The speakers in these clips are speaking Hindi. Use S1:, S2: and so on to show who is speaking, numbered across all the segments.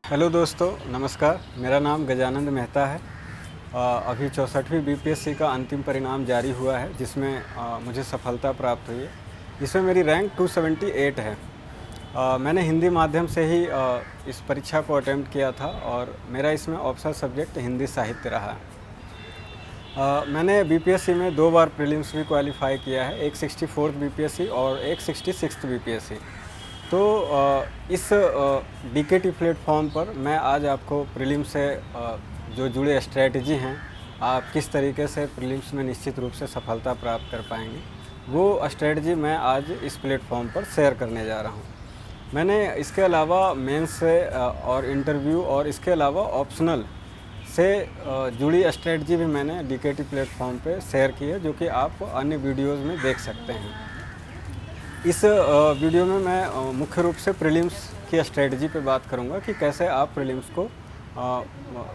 S1: हेलो दोस्तों, नमस्कार। मेरा नाम गजानंद मेहता है। अभी 64वीं बीपीएससी का अंतिम परिणाम जारी हुआ है, जिसमें मुझे सफलता प्राप्त हुई है। इसमें मेरी रैंक 278 है। मैंने हिंदी माध्यम से ही इस परीक्षा को अटेम्प्ट किया था और मेरा इसमें ऑप्शनल सब्जेक्ट हिंदी साहित्य रहा है। मैंने बीपीएससी में 2 बार प्रीलिम्स भी क्वालिफाई किया है, एक 64th बीपीएससी और एक 66th बीपीएससी। तो इस डीकेटी प्लेटफॉर्म पर मैं आज आपको प्रीलिम्स से जो जुड़े स्ट्रेटजी हैं, आप किस तरीके से प्रीलिम्स में निश्चित रूप से सफलता प्राप्त कर पाएंगे, वो स्ट्रेटजी मैं आज इस प्लेटफॉर्म पर शेयर करने जा रहा हूँ। मैंने इसके अलावा मेंस से और इंटरव्यू और इसके अलावा ऑप्शनल से जुड़ी स्ट्रेटजी भी मैंने डीकेटी प्लेटफॉर्म पे शेयर की है, जो कि आप अन्य वीडियोज़ में देख सकते हैं। इस वीडियो में मैं मुख्य रूप से प्रीलिम्स की स्ट्रेटजी पे बात करूंगा कि कैसे आप प्रीलिम्स को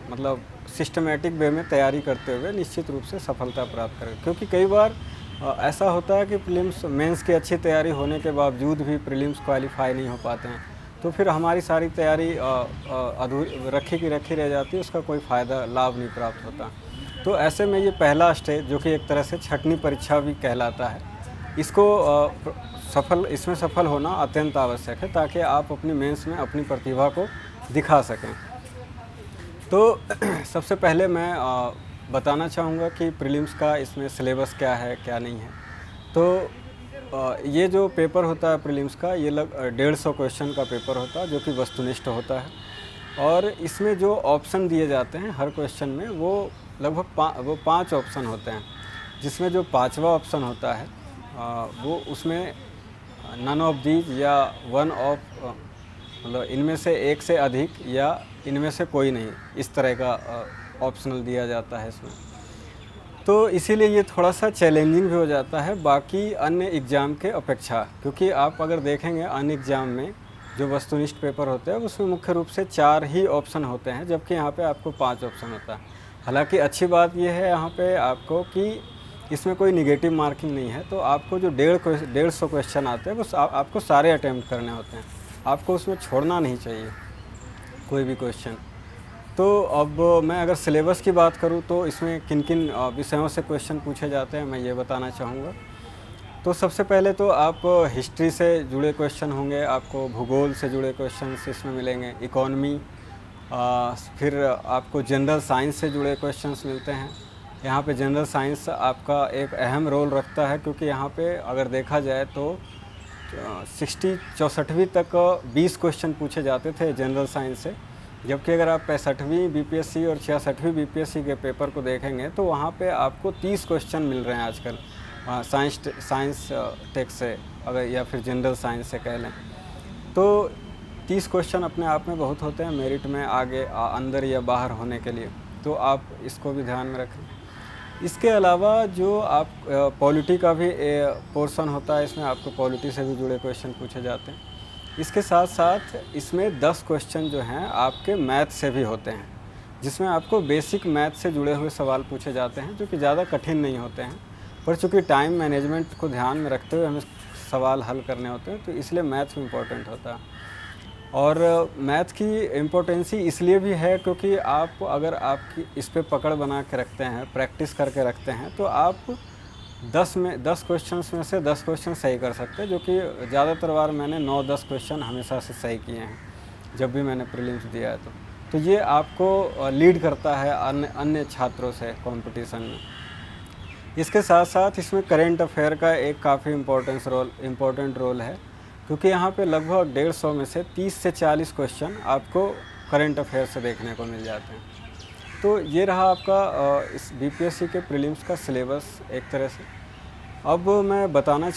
S1: मतलब सिस्टमेटिक वे में तैयारी करते हुए निश्चित रूप से सफलता प्राप्त करें। क्योंकि कई बार ऐसा होता है कि प्रीलिम्स मेंस की अच्छी तैयारी होने के बावजूद भी प्रीलिम्स क्वालिफाई नहीं हो पाते हैं, तो फिर हमारी सारी तैयारी अधूरी रखी की रखी रह जाती है, उसका कोई फ़ायदा लाभ नहीं प्राप्त होता। तो ऐसे में ये पहला स्टेज, जो कि एक तरह से छँटनी परीक्षा भी कहलाता है, इसको इसमें सफल होना अत्यंत आवश्यक है, ताकि आप अपनी मेंस में अपनी प्रतिभा को दिखा सकें। तो सबसे पहले मैं बताना चाहूँगा कि प्रीलिम्स का इसमें सिलेबस क्या है, क्या नहीं है। तो ये जो पेपर होता है प्रीलिम्स का, ये 150 क्वेश्चन का पेपर होता है, जो कि वस्तुनिष्ठ होता है। और इसमें जो ऑप्शन दिए जाते हैं हर क्वेश्चन में, वो लगभग 5 ऑप्शन होते हैं, जिसमें जो 5वां ऑप्शन होता है वो उसमें नन ऑफ दीज या वन ऑफ, मतलब इनमें से एक से अधिक या इनमें से कोई नहीं, इस तरह का ऑप्शनल दिया जाता है इसमें। तो इसीलिए ये थोड़ा सा चैलेंजिंग भी हो जाता है बाकी अन्य एग्ज़ाम के अपेक्षा, क्योंकि आप अगर देखेंगे अन्य एग्ज़ाम में जो वस्तुनिष्ठ पेपर होते हैं उसमें मुख्य रूप से 4 ही ऑप्शन होते हैं, जबकि यहाँ पे आपको 5 ऑप्शन होता है। हालांकि अच्छी बात यह है यहाँ पे आपको कि इसमें कोई निगेटिव मार्किंग नहीं है, तो आपको जो 150 क्वेश्चन आते हैं वो आपको सारे अटैम्प्ट करने होते हैं, आपको उसमें छोड़ना नहीं चाहिए कोई भी क्वेश्चन। तो अब मैं अगर सिलेबस की बात करूं तो इसमें किन किन विषयों से क्वेश्चन पूछे जाते हैं मैं ये बताना चाहूँगा। तो सबसे पहले तो आप हिस्ट्री से जुड़े क्वेश्चन होंगे, आपको भूगोल से जुड़े क्वेश्चन इसमें मिलेंगे, इकोनॉमी, फिर आपको जनरल साइंस से जुड़े क्वेश्चन्स मिलते हैं। यहाँ पे जनरल साइंस आपका एक अहम रोल रखता है, क्योंकि यहाँ पे अगर देखा जाए तो 64वीं तक 20 क्वेश्चन पूछे जाते थे जनरल साइंस से, जबकि अगर आप 65वीं बीपीएससी और 66वीं बीपीएससी के पेपर को देखेंगे तो वहाँ पे आपको 30 क्वेश्चन मिल रहे हैं आजकल साइंस टेक्स्ट से, अगर या फिर जनरल साइंस से कह लें तो 30 क्वेश्चन अपने आप में बहुत होते हैं मेरिट में आगे अंदर या बाहर होने के लिए, तो आप इसको भी ध्यान में रखें। इसके अलावा जो आप पॉलिटी का भी पोर्शन होता है, इसमें आपको पॉलिटी से भी जुड़े क्वेश्चन पूछे जाते हैं। इसके साथ साथ इसमें 10 क्वेश्चन जो हैं आपके मैथ से भी होते हैं, जिसमें आपको बेसिक मैथ से जुड़े हुए सवाल पूछे जाते हैं, जो कि ज़्यादा कठिन नहीं होते हैं, पर चूँकि टाइम मैनेजमेंट को ध्यान में रखते हुए हमें सवाल हल करने होते हैं, तो इसलिए मैथ भी इम्पोर्टेंट होता है। और मैथ की इम्पोर्टेंसी इसलिए भी है क्योंकि आप अगर आपकी इस पे पकड़ बना के रखते हैं, प्रैक्टिस करके रखते हैं, तो आप 10 क्वेश्चंस में से 10 क्वेश्चन सही कर सकते हैं, जो कि ज़्यादातर बार मैंने 9-10 क्वेश्चन हमेशा से सही किए हैं जब भी मैंने प्रीलिम्स दिया है। तो ये आपको लीड करता है अन्य छात्रों से कंपटीशन में। इसके साथ साथ इसमें करेंट अफेयर का एक काफ़ी इम्पोर्टेंट रोल है, क्योंकि यहाँ पे लगभग 150 में से 30 से 40 क्वेश्चन आपको करंट अफेयर से देखने को मिल जाते हैं। तो ये रहा आपका इस बीपीएससी के प्रीलिम्स का सिलेबस एक तरह से। अब मैं बताना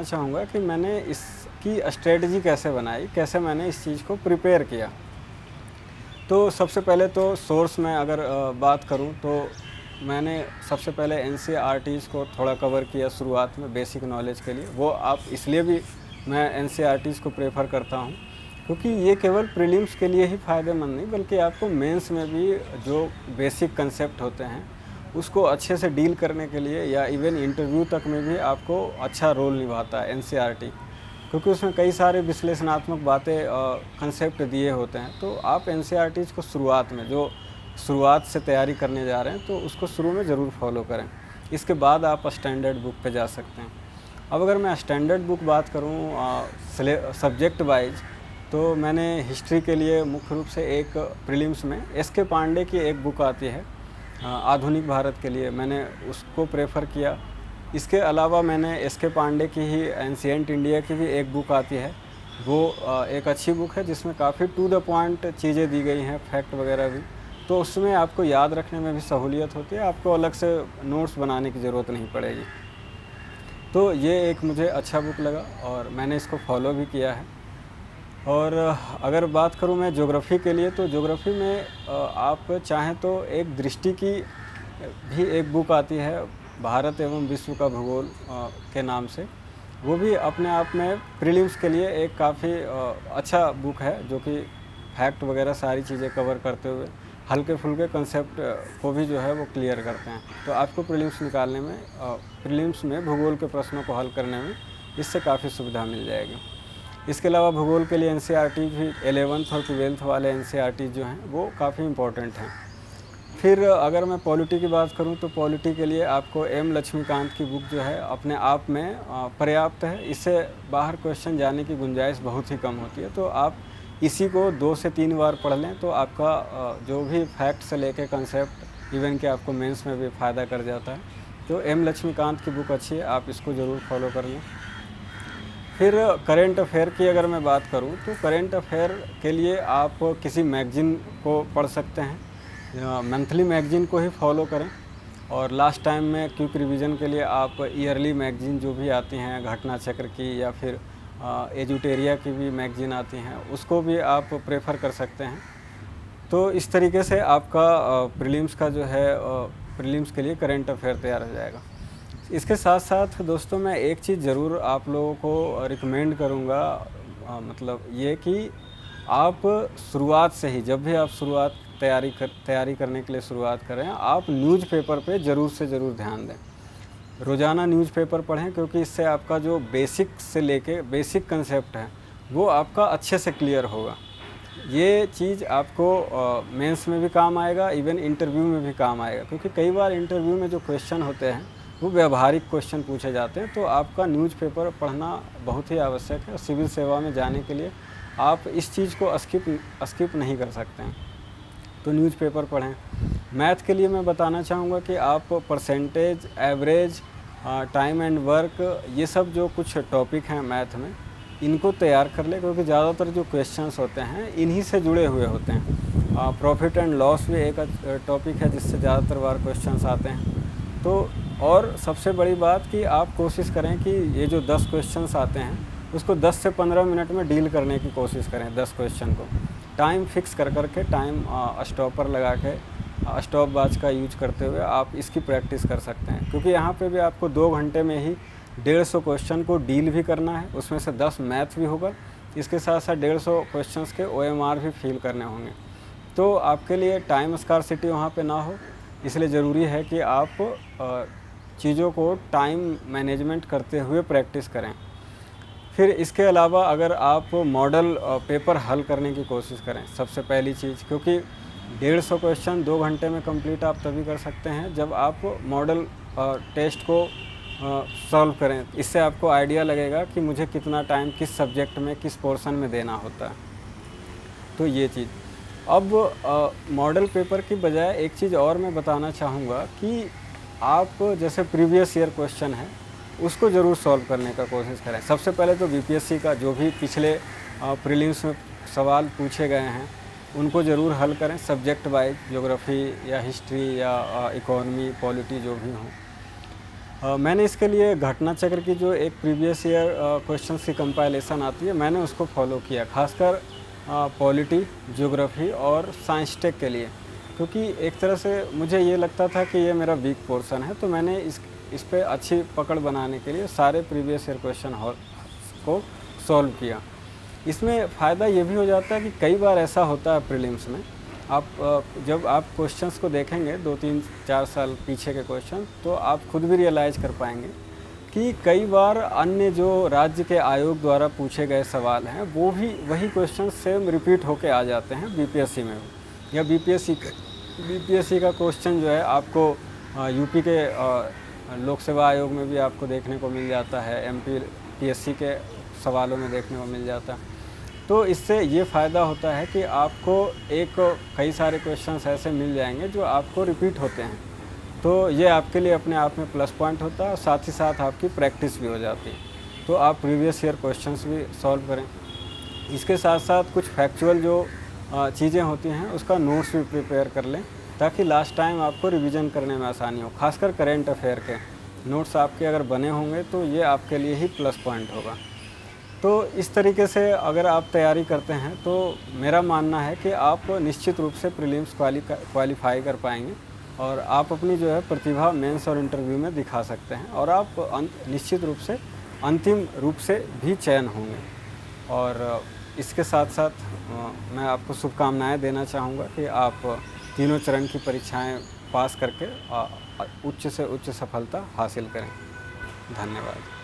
S1: चाहूँगा कि मैंने इसकी स्ट्रेटजी कैसे बनाई, कैसे मैंने इस चीज़ को प्रिपेयर किया। तो सबसे पहले तो सोर्स में अगर बात करूँ तो मैंने सबसे पहले एनसीईआरटीज़ को थोड़ा कवर किया शुरुआत में बेसिक नॉलेज के लिए। वो आप इसलिए भी मैं एनसीईआरटीज़ को प्रेफर करता हूँ क्योंकि ये केवल प्रीलिम्स के लिए ही फ़ायदेमंद नहीं, बल्कि आपको मेंस में भी जो बेसिक कंसेप्ट होते हैं उसको अच्छे से डील करने के लिए या इवन इंटरव्यू तक में भी आपको अच्छा रोल निभाता है एनसीईआरटी। क्योंकि उसमें कई सारे विश्लेषणात्मक बातें कंसेप्ट दिए होते हैं। तो आप एनसीईआरटीज़ को शुरुआत में, जो शुरुआत से तैयारी करने जा रहे हैं, तो उसको शुरू में ज़रूर फॉलो करें। इसके बाद आप स्टैंडर्ड बुक पे जा सकते हैं। अब अगर मैं स्टैंडर्ड बुक बात करूँ सब्जेक्ट वाइज, तो मैंने हिस्ट्री के लिए मुख्य रूप से एक प्रीलिम्स में एस.के. पांडे की एक बुक आती है आधुनिक भारत के लिए, मैंने उसको प्रेफर किया। इसके अलावा मैंने एस.के. पांडे की ही एंशिएंट इंडिया की भी एक बुक आती है, वो एक अच्छी बुक है जिसमें काफ़ी टू द पॉइंट चीज़ें दी गई हैं, फैक्ट वगैरह भी। तो उसमें आपको याद रखने में भी सहूलियत होती है, आपको अलग से नोट्स बनाने की ज़रूरत नहीं पड़ेगी। तो ये एक मुझे अच्छा बुक लगा और मैंने इसको फॉलो भी किया है। और अगर बात करूँ मैं ज्योग्राफ़ी के लिए, तो ज्योग्राफ़ी में आप चाहें तो एक दृष्टि की भी एक बुक आती है, भारत एवं विश्व का भूगोल के नाम से। वो भी अपने आप में प्रीलिम्स के लिए एक काफ़ी अच्छा बुक है, जो कि फैक्ट वगैरह सारी चीज़ें कवर करते हुए हल्के फुल्के कंसेप्ट को भी जो है वो क्लियर करते हैं। तो आपको प्रीलिम्स निकालने में, प्रीलिम्स में भूगोल के प्रश्नों को हल करने में इससे काफ़ी सुविधा मिल जाएगी। इसके अलावा भूगोल के लिए एनसीईआरटी भी 11th और 12th वाले एनसीईआरटी जो हैं वो काफ़ी इम्पोर्टेंट हैं। फिर अगर मैं पॉलिटी की बात करूं, तो पॉलिटी के लिए आपको एम लक्ष्मीकांत की बुक जो है अपने आप में पर्याप्त है। इससे बाहर क्वेश्चन जाने की गुंजाइश बहुत ही कम होती है। तो आप इसी को 2 से 3 बार पढ़ लें तो आपका जो भी फैक्ट से लेके कंसेप्ट, इवन कि आपको मेंस में भी फ़ायदा कर जाता है। तो एम लक्ष्मीकांत की बुक अच्छी है, आप इसको ज़रूर फॉलो कर लें। फिर करेंट अफेयर की अगर मैं बात करूं, तो करेंट अफेयर के लिए आप किसी मैगज़ीन को पढ़ सकते हैं, मंथली मैगज़ीन को ही फॉलो करें। और लास्ट टाइम में क्विक रिवीजन के लिए आप ईयरली मैगज़ीन जो भी आती हैं, घटना चक्र की या फिर एजुटेरिया की भी मैगज़ीन आती हैं, उसको भी आप प्रेफर कर सकते हैं। तो इस तरीके से आपका प्रीलिम्स का जो है प्रीलिम्स के लिए करेंट अफेयर तैयार हो जाएगा। इसके साथ साथ दोस्तों, मैं एक चीज़ ज़रूर आप लोगों को रिकमेंड करूँगा, मतलब ये कि आप शुरुआत से ही, जब भी आप तैयारी करने के लिए शुरुआत करें, आप न्यूज़पेपर पे ज़रूर से ज़रूर ध्यान दें। रोज़ाना न्यूज़पेपर पढ़ें, क्योंकि इससे आपका जो बेसिक से लेके बेसिक कंसेप्ट है वो आपका अच्छे से क्लियर होगा। ये चीज़ आपको मेंस में भी काम आएगा, इवन इंटरव्यू में भी काम आएगा, क्योंकि कई बार इंटरव्यू में जो क्वेश्चन होते हैं वो व्यावहारिक क्वेश्चन पूछे जाते हैं। तो आपका न्यूज़पेपर पढ़ना बहुत ही आवश्यक है। सिविल सेवा में जाने के लिए आप इस चीज़ को स्किप नहीं कर सकते हैं। तो न्यूज़पेपर पढ़ें। मैथ के लिए मैं बताना चाहूँगा कि आप percentage, average, time and work, ये सब जो कुछ टॉपिक हैं मैथ में, इनको तैयार कर लें, क्योंकि ज़्यादातर जो क्वेश्चंस होते हैं इन्हीं से जुड़े हुए होते हैं। प्रॉफिट एंड लॉस भी एक टॉपिक है जिससे ज़्यादातर बार क्वेश्चंस आते हैं। तो और सबसे बड़ी बात कि आप कोशिश करें कि ये जो 10 क्वेश्चंस आते हैं उसको 10 से 15 मिनट में डील करने की कोशिश करें। 10 क्वेश्चन को टाइम फिक्स कर के, टाइम स्टॉपर लगा के, स्टॉप वॉच का यूज करते हुए आप इसकी प्रैक्टिस कर सकते हैं। क्योंकि यहाँ पे भी आपको 2 घंटे में ही 150 क्वेश्चन को डील भी करना है, उसमें से 10 मैथ भी होगा, इसके साथ साथ 150 क्वेश्चंस के OMR भी फिल करने होंगे। तो आपके लिए टाइम स्कार्सिटी वहाँ पे ना हो, इसलिए ज़रूरी है कि आप चीज़ों को टाइम मैनेजमेंट करते हुए प्रैक्टिस करें। फिर इसके अलावा अगर आप मॉडल पेपर हल करने की कोशिश करें, सबसे पहली चीज़, क्योंकि 150 क्वेश्चन 2 घंटे में कंप्लीट आप तभी कर सकते हैं जब आप मॉडल टेस्ट को सॉल्व करें। इससे आपको आइडिया लगेगा कि मुझे कितना टाइम किस सब्जेक्ट में, किस पोर्शन में देना होता है। तो ये चीज़। अब मॉडल पेपर की बजाय एक चीज़ और मैं बताना चाहूँगा कि आप जैसे प्रीवियस ईयर क्वेश्चन है उसको ज़रूर सॉल्व करने का कोशिश करें। सबसे पहले तो बीपीएससी का जो भी पिछले प्रीलिम्स में सवाल पूछे गए हैं उनको ज़रूर हल करें, सब्जेक्ट वाइज, ज्योग्राफी या हिस्ट्री या इकोनॉमी, पॉलिटी जो भी हों। मैंने इसके लिए घटना चक्र की जो एक प्रीवियस ईयर क्वेश्चंस की कंपाइलेशन आती है, मैंने उसको फॉलो किया, खासकर पॉलिटी, ज्योग्राफी और साइंस टेक के लिए, क्योंकि एक तरह से मुझे ये लगता था कि ये मेरा वीक पोर्शन है। तो मैंने इस पे अच्छी पकड़ बनाने के लिए सारे प्रीवियस ईयर क्वेश्चन को सॉल्व किया। इसमें फ़ायदा ये भी हो जाता है कि कई बार ऐसा होता है प्रीलिम्स में, जब आप क्वेश्चंस को देखेंगे 2, 3, 4 साल पीछे के क्वेश्चन, तो आप खुद भी रियलाइज़ कर पाएंगे कि कई बार अन्य जो राज्य के आयोग द्वारा पूछे गए सवाल हैं वो भी वही क्वेश्चन सेम रिपीट होके आ जाते हैं बीपीएससी में भी। या बीपीएससी का क्वेश्चन जो है आपको यूपी के लोक सेवा आयोग में भी आपको देखने को मिल जाता है, एमपी पीएससी के सवालों में देखने को मिल जाता है। तो इससे ये फ़ायदा होता है कि आपको कई सारे क्वेश्चंस ऐसे मिल जाएंगे जो आपको रिपीट होते हैं, तो ये आपके लिए अपने आप में प्लस पॉइंट होता है और साथ ही साथ आपकी प्रैक्टिस भी हो जाती है। तो आप प्रीवियस ईयर क्वेश्चंस भी सॉल्व करें। इसके साथ साथ कुछ फैक्चुअल जो चीज़ें होती हैं उसका नोट्स भी प्रिपेयर कर लें, ताकि लास्ट टाइम आपको रिवीजन करने में आसानी हो। खासकर करेंट अफेयर के नोट्स आपके अगर बने होंगे तो ये आपके लिए ही प्लस पॉइंट होगा। तो इस तरीके से अगर आप तैयारी करते हैं तो मेरा मानना है कि आप निश्चित रूप से प्रीलिम्स क्वालिफाई कर पाएंगे और आप अपनी जो है प्रतिभा मेंस और इंटरव्यू में दिखा सकते हैं और आप निश्चित रूप से अंतिम रूप से भी चयन होंगे। और इसके साथ साथ मैं आपको शुभकामनाएं देना चाहूँगा कि आप तीनों चरण की परीक्षाएं पास करके उच्च से उच्च सफलता हासिल करें। धन्यवाद।